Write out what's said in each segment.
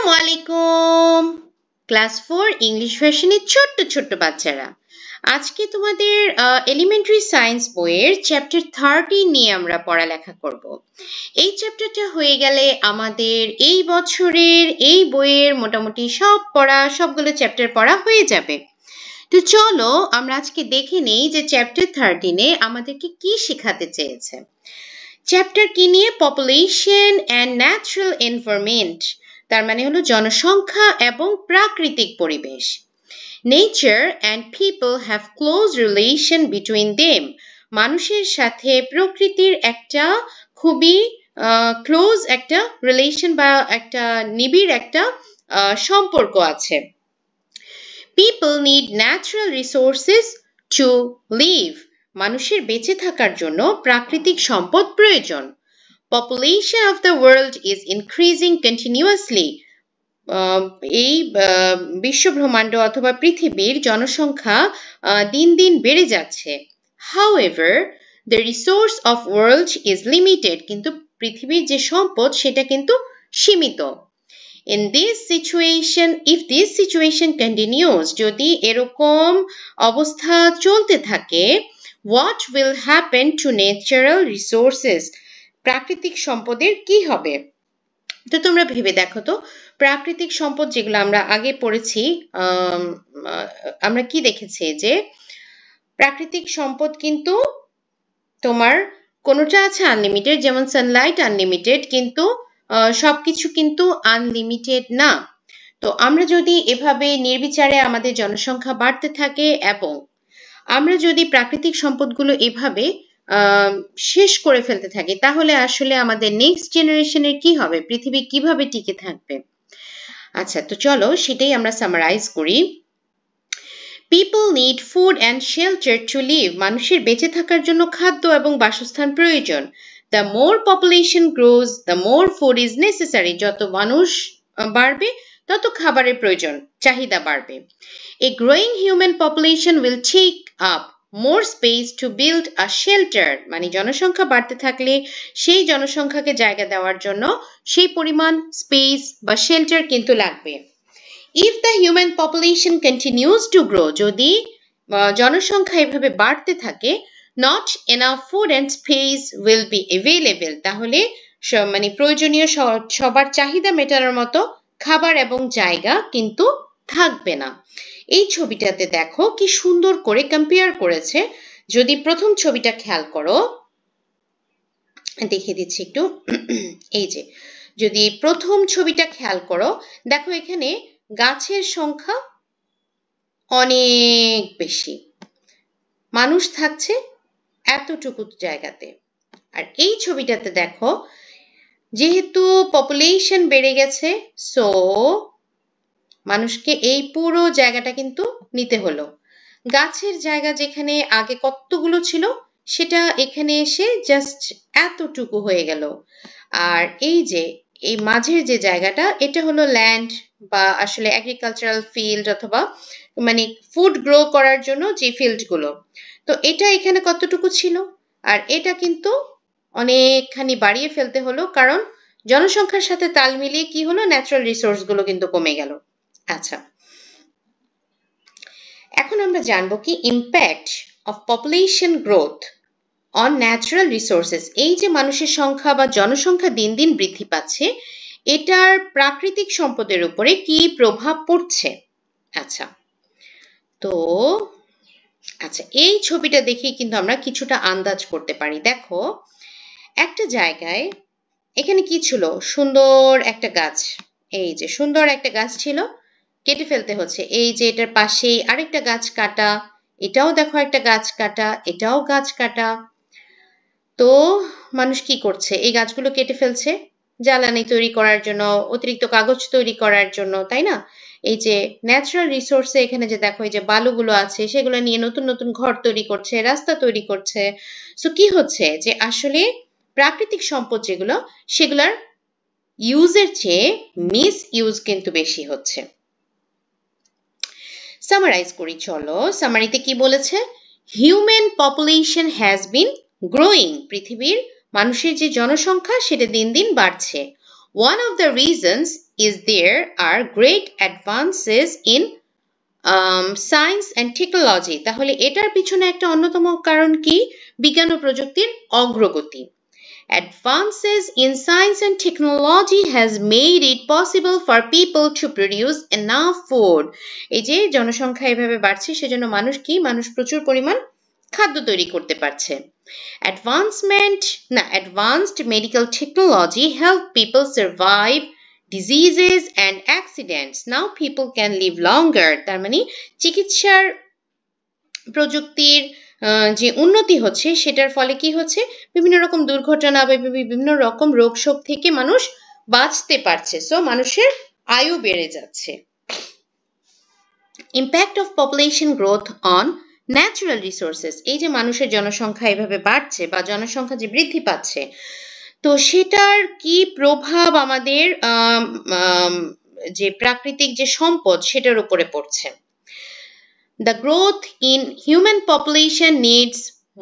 আসসালামু আলাইকুম class 4 English ভার্সনের ছোট্ট ছোট্ট বাচ্চারা আজকে তোমাদের এলিমেন্টারি সায়েন্স বইয়ের চ্যাপ্টার 30 নিয়ে আমরা পড়ালেখা করব। এই চ্যাপ্টারটা হয়ে গেলে আমাদের এই বছরের এই বইয়ের মোটামুটি সবগুলো চ্যাপ্টার পড়া হয়ে যাবে। তো চলো আমরা আজকে দেখে নেই যে চ্যাপ্টার 13 এ আমাদেরকে কি শেখাতে চেয়েছে। চ্যাপ্টার কি নিয়ে? পপুলেশন অ্যান্ড ন্যাচারাল এনভায়রনমেন্ট, তার মানে হলো জনসংখ্যা এবং প্রাকৃতিক পরিবেশ। Nature and people have close relation between them, মানুষের সাথে প্রকৃতির একটা খুবই ক্লোজ একটা রিলেশন বা একটা নিবিড় একটা সম্পর্ক আছে। People need natural resources to live, মানুষের বেঁচে থাকার জন্য প্রাকৃতিক সম্পদ প্রয়োজন। Population of the world is increasing continuously. এই বিশ্ব ব্রহ্মাণ্ড অথবা পৃথিবীর জনসংখ্যা দিন দিন বেড়ে যাচ্ছে। However, the resource of world is limited. কিন্তু পৃথিবীর যে সম্পদ সেটা কিন্তু সীমিত। In this situation, if this situation continues, যদি এরকম অবস্থা চলতে থাকে, what will happen to natural resources? প্রাকৃতিক সম্পদের কি হবে? তো তোমরা ভেবে দেখো তো, প্রাকৃতিক সম্পদ যেগুলো আমরা আগে পড়েছি, আমরা কি দেখেছি যে প্রাকৃতিক সম্পদ কিন্তু তোমার কোনোটা আছে আনলিমিটেড, যেমন সানলাইট আনলিমিটেড, কিন্তু সবকিছু কিন্তু আনলিমিটেড না। তো আমরা যদি এভাবে নির্বিচারে আমাদের জনসংখ্যা বাড়তে থাকে এবং আমরা যদি প্রাকৃতিক সম্পদগুলো এভাবে শেষ করে ফেলতে থাকি, তাহলে আসলে আমাদের নেক্সট জেনারেশনের কি হবে? পৃথিবী কিভাবে টিকে থাকবে? আচ্ছা, তো চলো সেটাই আমরা সামারাইজ করি। People need food and shelter to live. মানুষের বেঁচে থাকার জন্য খাদ্য এবং বাসস্থান প্রয়োজন। The more population grows, the more food is necessary. যত মানুষ বাড়বে তত খাবারের প্রয়োজন, চাহিদা বাড়বে। A growing human population will take up more space to build a shelter. মানে জনসংখ্যা বাড়তে থাকলে সেই জনসংখ্যাকে জায়গা দেওয়ার জন্য সেই পরিমাণ স্পেস বা শেল্টার কিন্তু লাগবে। If the human population continues to grow, যদি জনসংখ্যা এভাবে বাড়তে থাকে, not enough food and space will be available. তাহলে মানে প্রয়োজনীয় সবার চাহিদা মেটানোর মতো খাবার এবং জায়গা কিন্তু থাকবে না। এই ছবিটাতে দেখো কি সুন্দর করে কম্পেয়ার করেছে। যদি প্রথম ছবিটা খেয়াল করো, দেখিয়ে দিচ্ছি একটু। এই যে যদি প্রথম ছবিটা খেয়াল করো, দেখো এখানে গাছের সংখ্যা অনেক বেশি, মানুষ থাকছে এতটুকু জায়গাতে। আর এই ছবিটাতে দেখো, যেহেতু পপুলেশন বেড়ে গেছে, সো মানুষকে এই পুরো জায়গাটা কিন্তু নিতে হলো। গাছের জায়গা যেখানে আগে কতগুলো ছিল, সেটা এখানে এসে জাস্ট এতটুকু হয়ে গেল। আর এই যে এই মাঝের যে জায়গাটা, এটা হলো ল্যান্ড বা আসলে এগ্রিকালচারাল ফিল্ড অথবা মানে ফুড গ্রো করার জন্য যে ফিল্ডগুলো, তো এটা এখানে কতটুকু ছিল, আর এটা কিন্তু অনেকখানি বাড়িয়ে ফেলতে হলো, কারণ জনসংখ্যার সাথে তাল মিলিয়ে কি হলো, ন্যাচারাল রিসোর্সগুলো কিন্তু কমে গেল। আচ্ছা, এখন আমরা জানবো কি impact of population growth on natural resources. এই যে মানুষের সংখ্যা বা জনসংখ্যা দিন দিন বৃদ্ধি পাচ্ছে, এটার প্রাকৃতিক সম্পদের উপরে কি প্রভাব পড়ছে। আচ্ছা, তো আচ্ছা এই ছবিটা দেখে কিন্তু আমরা কিছুটা আন্দাজ করতে পারি। দেখো একটা জায়গায় এখানে কি ছিল, সুন্দর একটা গাছ, এই যে সুন্দর একটা গাছ ছিল, কেটে ফেলতে হচ্ছে। এই যে এটার পাশেই আরেকটা গাছ কাটা, এটাও দেখো একটা গাছ কাটা, এটাও গাছ কাটা। তো মানুষ কি করছে, এই গাছগুলো কেটে ফেলছে জ্বালানি তৈরি করার জন্য, অতিরিক্ত কাগজ তৈরি করার জন্য, তাই না? এই যে ন্যাচারাল রিসোর্সে এখানে যে দেখো এই যে বালুগুলো আছে, সেগুলো নিয়ে নতুন নতুন ঘর তৈরি করছে, রাস্তা তৈরি করছে। সো কি হচ্ছে যে আসলে প্রাকৃতিক সম্পদ যেগুলো, সেগুলোর ইউজের চেয়ে মিস ইউজ কিন্তু বেশি হচ্ছে। সামারাইজ করি চলো। সামারিতে কি বলেছে? Human population has been growing, পৃথিবীর মানুষের যে জনসংখ্যা সেটা দিন দিন বাড়ছে। One of the reasons is there are great advances in science and technology. তাহলে এটার পিছনে একটা অন্যতম কারণ কি? বিজ্ঞান ও প্রযুক্তির অগ্রগতি। Advances in science and technology has made it possible for people to produce enough food. এই যে জনসংখ্যা এভাবে বাড়ছে সেজন্য মানুষ প্রচুর পরিমাণ খাদ্য তৈরি করতে পারছে। Advanced medical technology help people survive diseases and accidents. Now people can live longer. তার মানে চিকিৎসার প্রযুক্তির যে উন্নতি হচ্ছে সেটার ফলে কি হচ্ছে? বিভিন্ন রকম দুর্ঘটনা বা বিভিন্ন রকম রোগ শোক থেকে মানুষ বাঁচতে পারছে। সো মানুষের আয়ু বেড়ে যাচ্ছে। Impact of population growth on natural resources. এই যে মানুষের জনসংখ্যা এভাবে বাড়ছে বা জনসংখ্যা যে বৃদ্ধি পাচ্ছে, তো সেটার কি প্রভাব আমাদের যে প্রাকৃতিক যে সম্পদ সেটার উপরে পড়ছে। The growth in human population needs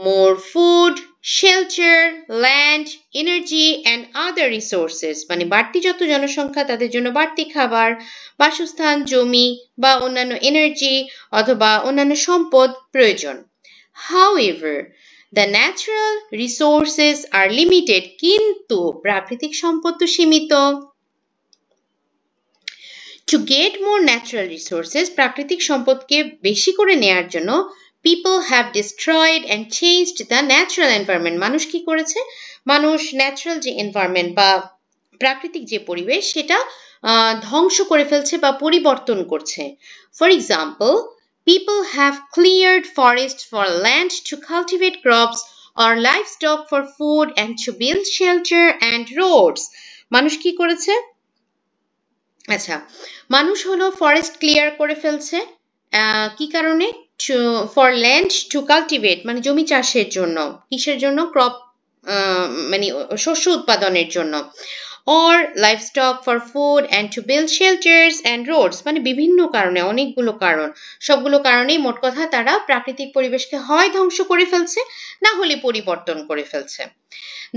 more food, shelter, land, energy and other resources. মানে বাড়তি যত জনসংখ্যা তাদের জন্য বাড়তি খাবার, বাসস্থান, জমি বা অন্যান্য এনার্জি অথবা অন্যান্য সম্পদ প্রয়োজন। However, the natural resources are limited. কিন্তু প্রাকৃতিক সম্পদ তো সীমিত। To get more natural resources, প্রাকৃতিক সম্পদকে বেশি করে নেয়ার জন্য people have destroyed and changed the natural environment. মানুষ কি করেছে? মানুষ ন্যাচারাল যে এনভায়রনমেন্ট বা প্রাকৃতিক যে পরিবেশ সেটা ধ্বংস করে ফেলছে বা পরিবর্তন করছে। For example, people have cleared forests for land to cultivate crops or livestock for food and to build shelter and roads. মানুষ কি করেছে? আচ্ছা, মানুষ হলো ফরেস্ট ক্লিয়ার করে ফেলছে কি কারণে? ফর ল্যান্ড টু কাল্টিভেট মানে জমি চাষের জন্য। কিসের জন্য? ক্রপ মানে শস্য উৎপাদনের জন্য। or livestock for food and to build shelters and roads মানে বিভিন্ন কারণে, অনেকগুলো কারণ, সবগুলো কারণেই মোট কথা তারা প্রাকৃতিক পরিবেশকে হয় ধ্বংস করে ফেলছে না হলে পরিবর্তন করে ফেলছে।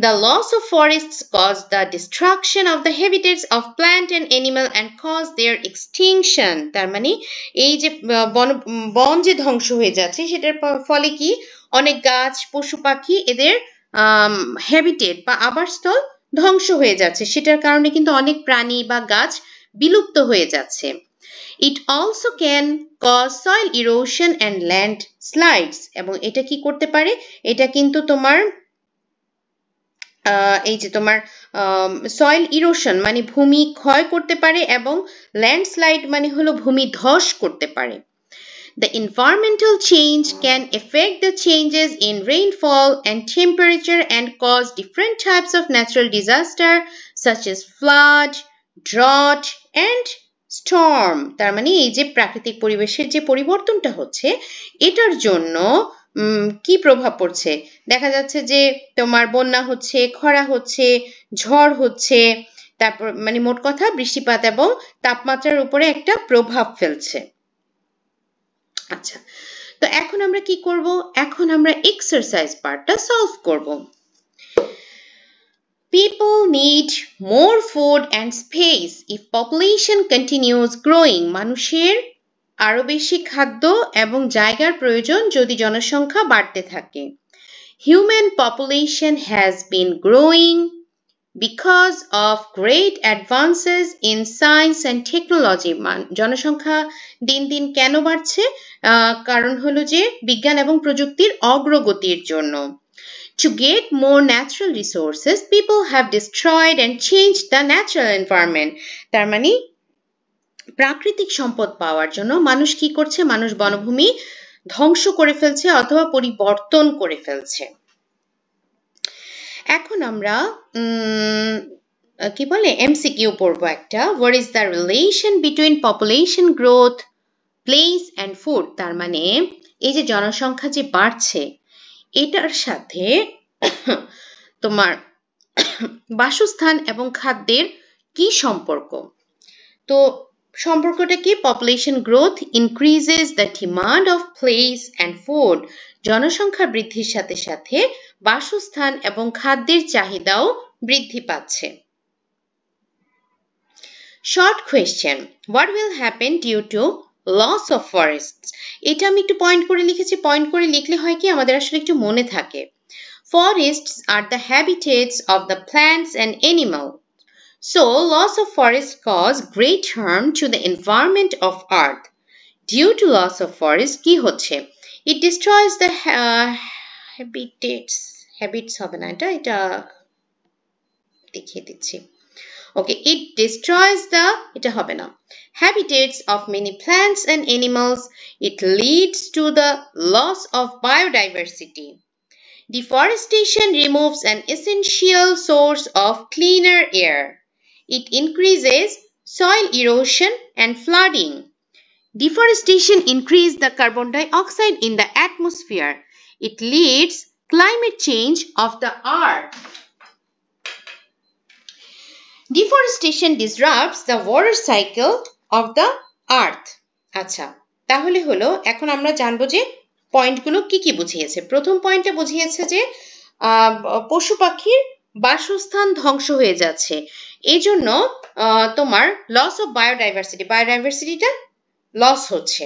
The loss of forests caused the destruction of the habitats of plant and animal and caused their extinction. তার মানে এই যে বন যে ধ্বংস হয়ে যাচ্ছে সেটার ফলে কি অনেক গাছ, পশু পাখি এদের হ্যাবিটেট বা আবাসস্থল ধ্বংস হয়ে যাচ্ছে। সেটার কারণে কিন্তু অনেক প্রাণী বা গাছ বিলুপ্ত হয়ে যাচ্ছে। It also can cause soil erosion and landslides. এবং এটা কি করতে পারে? এটা কিন্তু তোমার এই যে তোমার সয়েল ইরোশন মানে ভূমি ক্ষয় করতে পারে এবং ল্যান্ডস্লাইড মানে হলো ভূমি ধস করতে পারে। The environmental change can affect the changes in rainfall and temperature and cause different types of natural disaster such as flood, drought and storm. তার মানে এই যে প্রাকৃতিক পরিবেশের যে পরিবর্তনটা হচ্ছে এটার জন্য কি প্রভাব পড়ছে? দেখা যাচ্ছে যে তোমার বন্যা হচ্ছে, খরা হচ্ছে, ঝড় হচ্ছে, তারপর মানে মোট কথা বৃষ্টিপাত এবং তাপমাত্রার উপরে একটা প্রভাব ফেলছে। আচ্ছা, তো এখন আমরা কি করব? এখন আমরা এক্সারসাইজ পার্টটা সলভ করব। People need more food and space if population continues growing. মানুষের আরো বেশি খাদ্য এবং জায়গার প্রয়োজন যদি জনসংখ্যা বাড়তে থাকে। Human population has been growing because of great advances in science and technology. জনসংখ্যা দিন দিন কেন বাড়ছে? কারণ হলো যে বিজ্ঞান এবং প্রযুক্তির অগ্রগতির জন্য। To get more natural resources, people have destroyed and changed the natural environment. তার মানে প্রাকৃতিক সম্পদ পাওয়ার জন্য মানুষ কি করছে? মানুষ বনভূমি ধ্বংস করে ফেলছে অথবা পরিবর্তন করে ফেলছে। এখন আমরা কি বলে এমসিকিউ পড়বো একটা। What is the relation between population growth, place and food? তার মানে এই যে জনসংখ্যা যে বাড়ছে এটার সাথে তোমার বাসস্থান এবং খাদ্যের কি সম্পর্ক? তো সম্পর্কটা কি? Population growth increases the demand of place and food. জনসংখ্যা বৃদ্ধির সাথে সাথে বাসস্থান এবং খাদ্যের চাহিদাও বৃদ্ধি পাচ্ছে। Short question. What will happen due to loss of forests? এটা আমি একটু পয়েন্ট করে লিখেছি, পয়েন্ট করে লিখলে হয় কি আমাদের আসলে একটু মনে থাকে। Forests are the habitats of the plants and animals. So, loss of forests cause great harm to the environment of Earth. Due to loss of forest, কি হচ্ছে? It destroys the habits হবে না এটা দেখিয়ে দিচ্ছি। Okay, it destroys the এটা হবে না habitats of many plants and animals. It leads to the loss of biodiversity. Deforestation removes an essential source of cleaner air. It increases soil erosion and flooding. Deforestation increases the carbon dioxide in the atmosphere. It leads climate change of the earth. Deforestation disrupts the water cycle of the earth. আচ্ছা, তাহলে হলো এখন আমরা জানবো যে পয়েন্টগুলো কি কি বুঝিয়েছে। প্রথম পয়েন্টে বুঝিয়েছে যে পশু পাখির বাসস্থান ধ্বংস হয়ে যাচ্ছে, এই জন্য তোমার লস অফ বায়োডাইভার্সিটিটা লস হচ্ছে।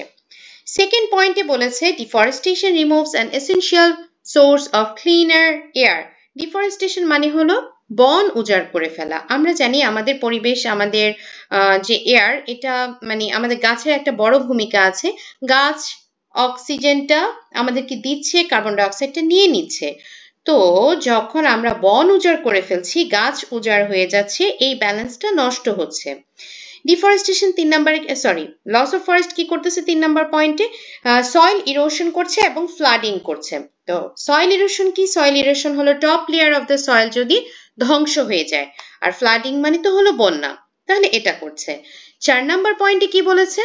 সেকেন্ড পয়েন্টে বলেছে deforestation removes an essential source of cleaner air. Deforestation মানে হলো বন উজাড় করে ফেলা। আমরা জানি আমাদের পরিবেশ, আমাদের যে এয়ার, এটা মানে আমাদের গাছের একটা বড় ভূমিকা আছে। গাছ অক্সিজেনটা আমাদেরকে দিচ্ছে, কার্বন ডাইঅক্সাইডটা নিয়ে নিচ্ছে। তো যখন আমরা বন উজাড় করে ফেলছি, গাছ উজাড় হয়ে যাচ্ছে, এই ব্যালেন্সটা নষ্ট হচ্ছে। ডিফরেস্টেশন লস অফ ফরেস্ট কি করতেছে 3 নাম্বার পয়েন্টে? সয়েল ইরোশন করছে এবং ফ্লাডিং করছে। তো সয়েল ইরোশন কি? সয়েল ইরোশন হলো top layer of the soil যদি ধ্বংস হয়ে যায়, আর ফ্লাডিং মানে তো হলো বন্যা, তাহলে এটা করছে। 4 নাম্বার পয়েন্টে কি বলেছে?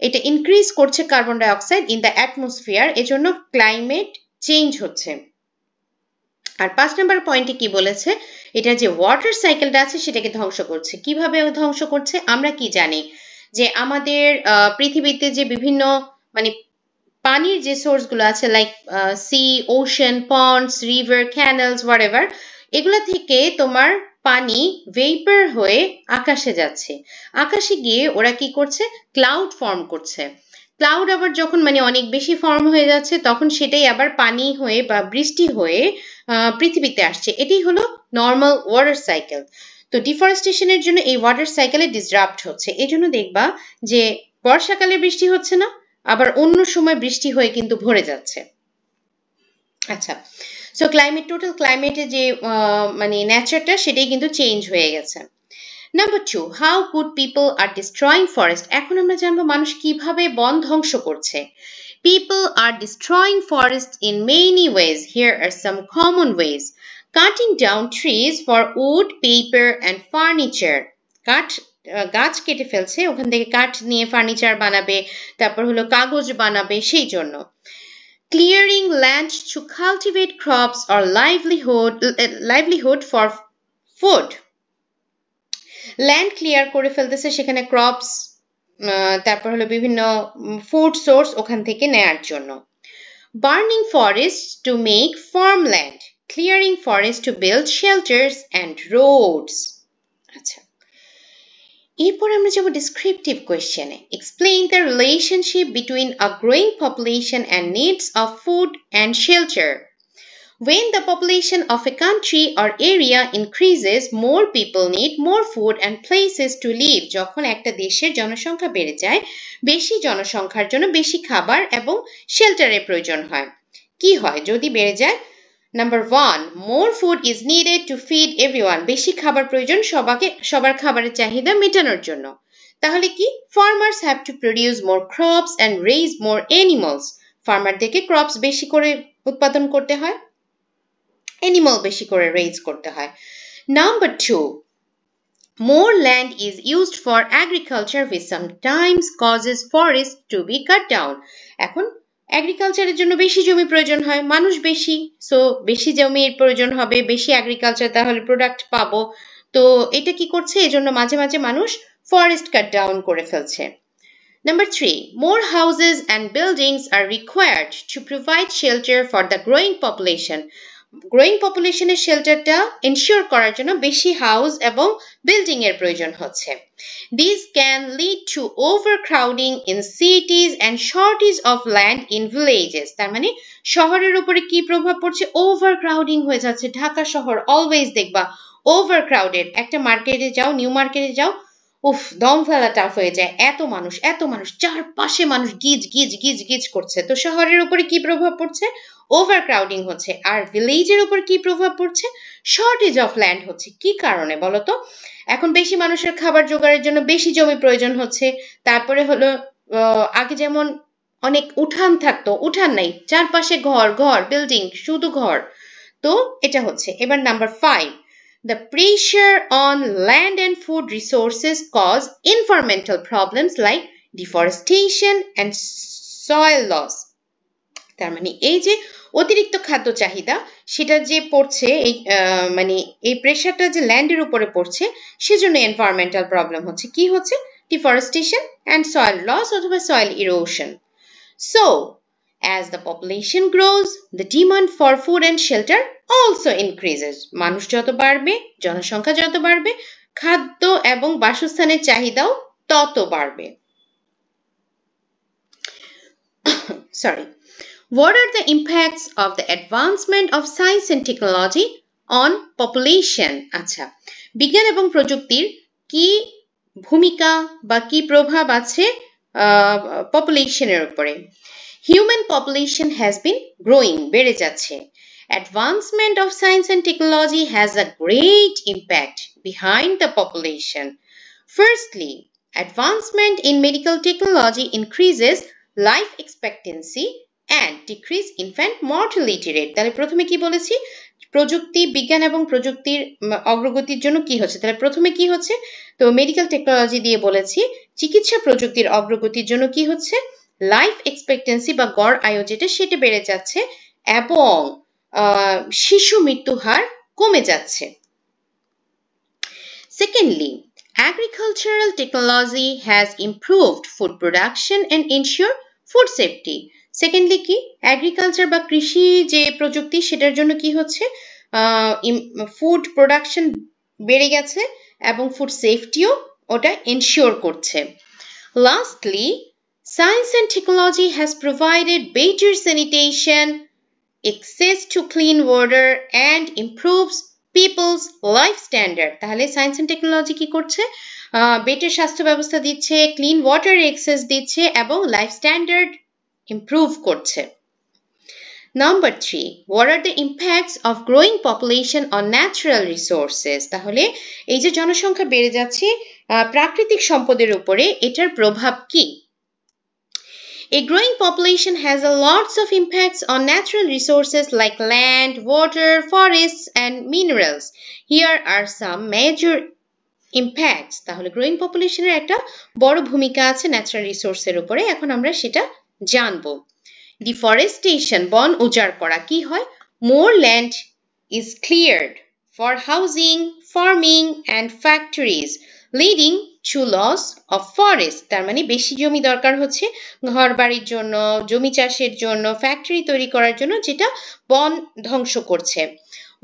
এটা ইনক্রিজ করছে carbon dioxide in the atmosphere, এজন্য ক্লাইমেট চেঞ্জ হচ্ছে। আর 5 নাম্বার পয়েন্টে কি বলেছে? এটা যে ওয়াটার সাইকেলটা আছে সেটাকে ধ্বংস করছে। কিভাবে ধ্বংস করছে? আমরা কি জানি যে আমাদের পৃথিবীতে যে বিভিন্ন মানে পানির যে সোর্সগুলো আছে, like sea, ocean, ponds, river, canals, whatever, এগুলা থেকে তোমার পানি ভেপার হয়ে আকাশে যাচ্ছে। আকাশে গিয়ে ওরা কি করছে? ক্লাউড ফর্ম করছে। ক্লাউড আবার যখন মানে অনেক বেশি ফর্ম হয়ে যাচ্ছে, তখন সেটাই আবার পানি হয়ে বা বৃষ্টি হয়ে পৃথিবীতে আসছে। এটাই হলো নর্মাল ওয়াটার সাইকেল। তো ডিফরেস্টেশনের জন্য এই ওয়াটার সাইকেলে ডিসরাপ্ট হচ্ছে। এই জন্য দেখবা যে বর্ষাকালে বৃষ্টি হচ্ছে না, আবার অন্য সময় বৃষ্টি হয়ে কিন্তু ভরে যাচ্ছে। আচ্ছা, সো টোটাল ক্লাইমেটের যে মানে নেচারটা সেটাই কিন্তু চেঞ্জ হয়ে গেছে। Number 2, how good people are destroying forest. এখন আমরা জানবো মানুষ কিভাবে বন ধ্বংস করছে। People are destroying forests in many ways. Here are some common ways. Cutting down trees for wood, paper and furniture. গাছ কেটে ফেলছে, ওখান থেকে কাঠ নিয়ে ফার্নিচার বানাবে, তারপর হলো কাগজ বানাবে, সেই জন্য। Clearing land to cultivate crops or livelihood for food. Land clear করে ফেলতেছে, সেখানে ক্রপস, তারপর হলো বিভিন্ন ফুড সোর্স ওখান থেকে নেয়ার জন্য। Burning forest to make farmland, clearing forest to build shelters and roads. আচ্ছা, এরপর আমরা যাব ডেসক্রিপটিভ কোয়েশ্চেনে। Explain the relationship between a growing population and needs of food and shelter. When the population of a country or area increases, more people need more food and places to live. যখন একটা দেশের জনসংখ্যা বেড়ে যায়, বেশি জনসংখ্যার জন্য বেশি খাবার এবং শেল্টারের প্রয়োজন হয়। কি হয় যদি বেড়ে যায়? Number 1, more food is needed to feed everyone. বেশি খাবার প্রয়োজন সবার খাবারের চাহিদা মেটানোর জন্য। তাহলে কি? Farmers have to produce more crops and raise more animals. ফার্মারদেরকে ক্রপস বেশি করে উৎপাদন করতে হয়, অ্যানিমাল বেশি করে রেইজ করতে হয়। Number 2, more land is used for agriculture which sometimes causes forests to be cut down. এখন এগ্রিকালচারের জন্য বেশি জমি প্রয়োজন হয়, মানুষ বেশি, সো বেশি জমির প্রয়োজন হবে, বেশি এগ্রিকালচার, তাহলে প্রোডাক্ট পাবো। তো এটা কি করছে? এজন্য মাঝে মাঝে মানুষ ফরেস্ট কাট ডাউন করে ফেলছে। Number 3, more houses and buildings are required to provide shelter for the growing population. Growing পপুলেশনের শেল্টারটা এনশিওর করার জন্য বেশি হাউস এবং বিল্ডিং এর প্রয়োজন হচ্ছে। These can lead to overcrowding in cities and shortage of land in villages. তার মানে শহরের উপরে কি প্রভাব পড়ছে? ওভারক্রাউডিং হয়ে যাচ্ছে। ঢাকা শহর অলওয়েজ দেখবা ওভারক্রাউডেড। একটা মার্কেটে যাও, নিউ মার্কেটে যাও, উফ, দম ফেলা টাফ হয়ে যায়। এত মানুষ, চারপাশে মানুষ গিজ গিজ গিজ গিজ করছে। তো শহরের উপরে কি প্রভাব পড়ছে? ওভারক্রাউডিং হচ্ছে। আর ভিলেজের উপর কি প্রভাব পড়ছে? শর্টেজ অফ ল্যান্ড হচ্ছে। কি কারণে বলো তো? এখন বেশি মানুষের খাবার জোগাড়ের জন্য বেশি জমি প্রয়োজন হচ্ছে। তারপরে হলো আগে যেমন অনেক উঠান থাকতো, উঠান নাই, চারপাশে ঘর ঘর বিল্ডিং, শুধু ঘর। তো এটা হচ্ছে। এবার number 5, the pressure on land and food resources cause environmental problems like deforestation and soil loss. তার মানে এই যে অতিরিক্ত খাদ্য চাহিদা সেটা যে পড়ছে, এই মানে এই প্রেশারটা যে ল্যান্ডের উপরে পড়ছে, সেজন্য এনভায়রনমেন্টাল প্রবলেম হচ্ছে। কি হচ্ছে? ডিফরেস্টেশন অ্যান্ড সয়েল লস অথবা soil erosion. So, as the population grows, the demand for food and shelter also increases. মানুষ যত বাড়বে, জনসংখ্যা যত বাড়বে, খাদ্য এবং বাসস্থানের চাহিদাও তত বাড়বে। Sorry. What are the impacts of the advancement of science and technology on population? আচ্ছা, বিজ্ঞান এবং প্রযুক্তির কি ভূমিকা বা কি প্রভাব আছে পপুলেশনের উপরে? Human population has been growing, বেড়ে যাচ্ছে। Advancement of science and technology has a great impact behind the population. Firstly, advancement in medical technology increases life expectancy and decrease infant mortality rate. তাহলে প্রথমে কি বলেছি? প্রযুক্তি, বিজ্ঞান এবং প্রযুক্তির অগ্রগতির জন্য কি হচ্ছে? তাহলে প্রথমে কি হচ্ছে? তো মেডিকেল টেকনোলজি দিয়ে বলেছি চিকিৎসা প্রযুক্তির অগ্রগতির জন্য কি হচ্ছে? লাইফ এক্সপেক্টেন্সি বা গড় আয়ু যেটা সেটা বেড়ে যাচ্ছে এবং শিশু মৃত্যু হার কমে যাচ্ছে। Secondly, agricultural technology has improved food production and ensure food safety. Secondly কি? এগ্রিকালচার বা কৃষি যে প্রযুক্তি সেটার জন্য কি হচ্ছে? ফুড প্রোডাকশন বেড়ে গেছে এবং ফুড সেফটিও ওটা এনশিওর করছে। Lastly, science and technology has provided better sanitation, access to clean water and improves people's life standard. তাহলে সায়েন্স এন্ড টেকনোলজি কি করছে? বেটার স্বাস্থ্য ব্যবস্থা দিচ্ছে, ক্লিন ওয়াটার অ্যাক্সেস দিচ্ছে এবং লাইফ স্ট্যান্ডার্ড ইমপ্রুভ করছে। Number 3, what are the impacts of growing population on natural resources? তাহলে এই যে জনসংখ্যা বেড়ে যাচ্ছে প্রাকৃতিক সম্পদের উপরে, এটার প্রভাব কি? A growing population has a lots of impacts on natural resources like land, water, forests, and minerals. Here are some major impacts. তাহলে growing population এর একটা বড় ভূমিকা আছে ন্যাচারাল রিসোর্সের উপরে। এখন আমরা সেটা জানবো। Deforestation, বন উজাড় করা। কি হয়? More land is cleared for housing, farming, and factories, leading to loss of forest. তার মানে বেশি জমি দরকার হচ্ছে ঘর বাড়ির জন্য, জমি চাষের জন্য, ফ্যাক্টরি তৈরি করার জন্য, যেটা বন ধ্বংস করছে।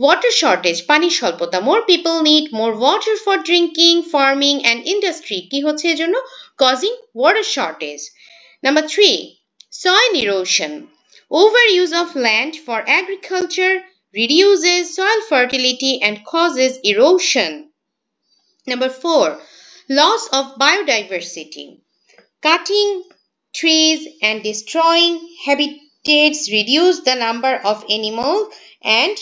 Water shortage, পানির স্বল্পতা। More people need more water for drinking, farming, and industry. কি হচ্ছে এজন্য? Causing water shortage. Number 3, soil erosion. Overuse of land for agriculture reduces soil fertility and causes erosion. Number 4, loss of biodiversity. Cutting trees and destroying habitats reduce the number of animals and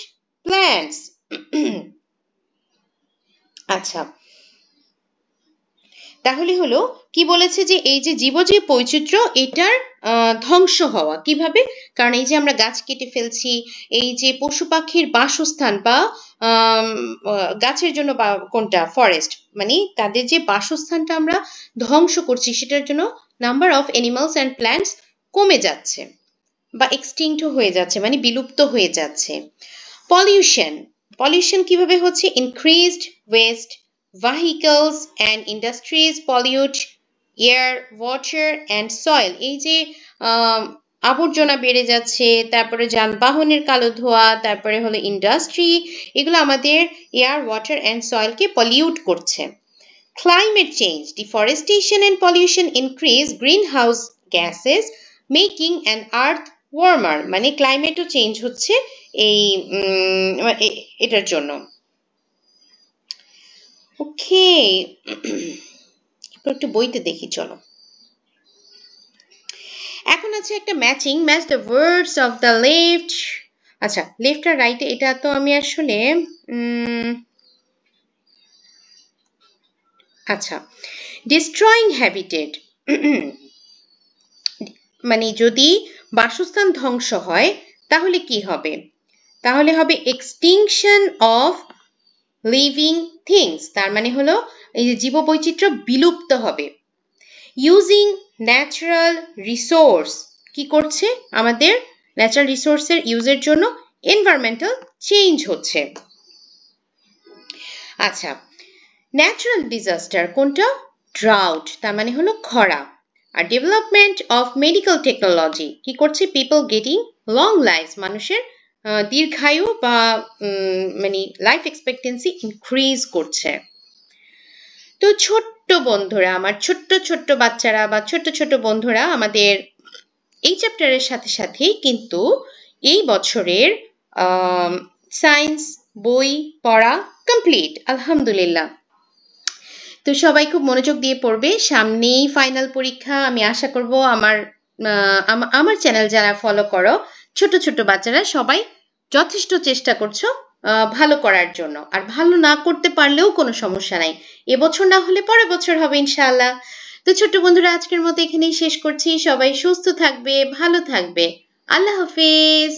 plants. আচ্ছা, তাহলে হলো কি বলেছে যে এই যে জীবজীব বৈচিত্র্য এটার ধ্বংস হওয়া কিভাবে? কারণ এই যে আমরা গাছ কেটে ফেলছি, এই যে পশু পাখির বাসস্থান বা গাছের জন্য বা কোনটা ফরেস্ট, মানে তাদের যে বাসস্থানটা আমরা ধ্বংস করছি সেটার জন্য number of animals and plants কমে যাচ্ছে বা এক্সটিংক্ট হয়ে যাচ্ছে, মানে বিলুপ্ত হয়ে যাচ্ছে। পলিউশন কিভাবে হচ্ছে? Increased West, vehicles and industries pollute air, water and soil. এই যে আবর্জনা বেড়ে যাচ্ছে, তারপরে যানবাহনের কালো ধোঁয়া, তারপরে হলো ইন্ডাস্ট্রি, এগুলো আমাদের এয়ার, ওয়াটার অ্যান্ড সয়েলকে পলিউট করছে। Climate change, deforestation and pollution increase greenhouse gases, making an earth warmer. মানে ক্লাইমেটও চেঞ্জ হচ্ছে এই এটার জন্য। ওকে, একটু বইতে দেখি, চলো। এখন আছে একটা matching, match the words of the left. আচ্ছা, লেফট আর রাইটে এটা তো আমি আসলে আচ্ছা, ডিস্ট্রয়িং হ্যাবিটেট, মানে যদি বাসস্থান ধ্বংস হয় তাহলে কি হবে? তাহলে হবে এক্সটিংশন অফ লিভিং থিংস, তার মানে হলো এই যে জীববৈচিত্র্য বিলুপ্ত হবে। ইউজিং ন্যাচারাল রিসোর্স, কি করছে? আমাদের ন্যাচারাল রিসোর্সের ইউজের জন্য এনভায়রনমেন্টাল চেঞ্জ হচ্ছে। আচ্ছা, ন্যাচারাল ডিজাস্টার কোনটা? ড্রাউট, তার মানে হলো খরা। আর ডেভেলপমেন্ট অফ মেডিকেল টেকনোলজি কি করছে? পিপল গেটিং লং লাইফ, মানুষের দীর্ঘায়ু বা মানে লাইফ এক্সপেক্টেন্সি ইনক্রিজ করছে। তো ছোট্ট বন্ধুরা, আমার ছোট্ট ছোট্ট বাচ্চারা বা ছোট্ট ছোট বন্ধুরা, আমাদের এই চ্যাপ্টারের সাথে সাথেই কিন্তু এই বছরের সায়েন্স বই পড়া কমপ্লিট, আলহামদুলিল্লাহ। তো সবাই খুব মনোযোগ দিয়ে পড়বে, সামনেই ফাইনাল পরীক্ষা। আমি আশা করব আমার চ্যানেল যারা ফলো করো, ছোট ছোট বাচ্চারা সবাই যথেষ্ট চেষ্টা করছো ভালো করার জন্য। আর ভালো না করতে পারলেও কোনো সমস্যা নাই, এবছর না হলে পরের বছর হবে ইনশাআল্লাহ। তো ছোট্ট বন্ধুরা, আজকের মতো এখানেই শেষ করছি। সবাই সুস্থ থাকবে, ভালো থাকবে। আল্লাহ হাফেজ।